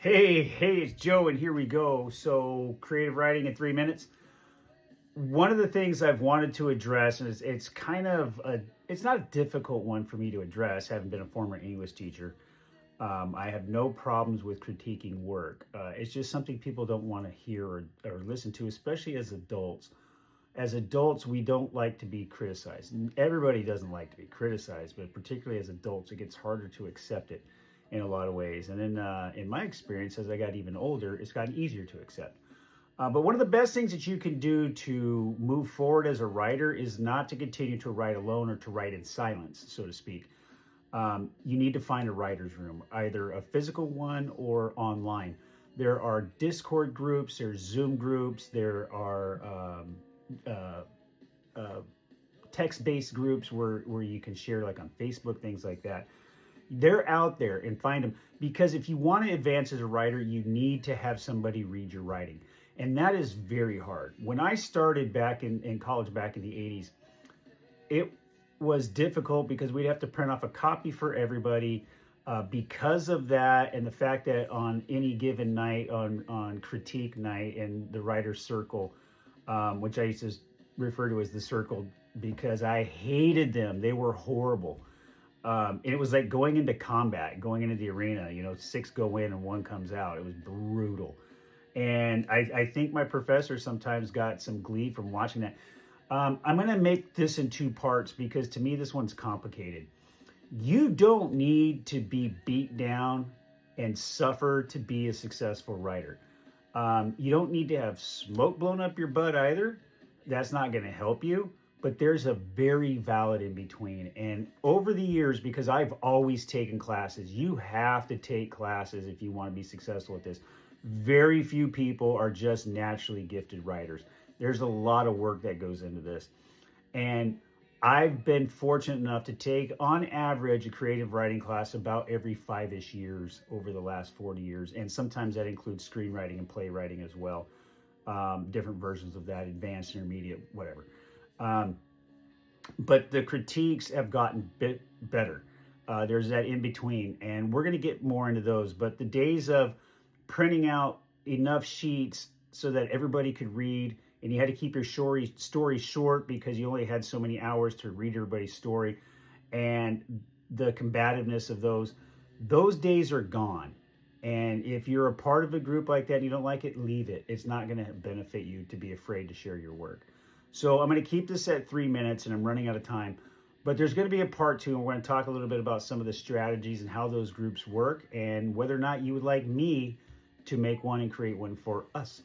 Hey, it's Joe, and here we go. So, creative writing in 3 minutes. One of the things I've wanted to address, and it's kind of it's not a difficult one for me to address, having been a former English teacher. I have no problems with critiquing work. It's just something people don't want to hear or listen to, especially as adults. As adults, we don't like to be criticized. Everybody doesn't like to be criticized, but particularly as adults, it gets harder to accept it in a lot of ways. And then in my experience, as I got even older, it's gotten easier to accept. But one of the best things that you can do to move forward as a writer is not to continue to write alone or to write in silence, so to speak. You need to find a writer's room, either a physical one or online. There are Discord groups, there's Zoom groups, there are text-based groups where you can share, like on Facebook, things like that. They're out there, and find them, because if you want to advance as a writer, you need to have somebody read your writing. And that is very hard. When I started back in college back in the 80s, it was difficult because we'd have to print off a copy for everybody. Because of that, and the fact that on any given night, on critique night in the writer's circle, which I used to refer to as the circle because I hated them. They were horrible. And it was like going into combat, going into the arena, 6 go in and 1 comes out. It was brutal. And I think my professor sometimes got some glee from watching that. I'm going to make this in 2 parts because to me, this one's complicated. You don't need to be beat down and suffer to be a successful writer. You don't need to have smoke blown up your butt either. That's not going to help you. But there's a very valid in between. And over the years, because I've always taken classes, you have to take classes if you want to be successful at this. Very few people are just naturally gifted writers. There's a lot of work that goes into this. And I've been fortunate enough to take, on average, a creative writing class about every 5-ish years over the last 40 years. And sometimes that includes screenwriting and playwriting as well. Different versions of that, advanced, intermediate, whatever. But the critiques have gotten bit better. There's that in between, and we're going to get more into those. But the days of printing out enough sheets so that everybody could read, and you had to keep your story short because you only had so many hours to read everybody's story, and the combativeness of those days are gone. And if you're a part of a group like that and you don't like it, leave it. It's not going to benefit you to be afraid to share your work. So I'm going to keep this at 3 minutes, and I'm running out of time. But there's going to be a part 2, and we're going to talk a little bit about some of the strategies and how those groups work and whether or not you would like me to make one and create one for us.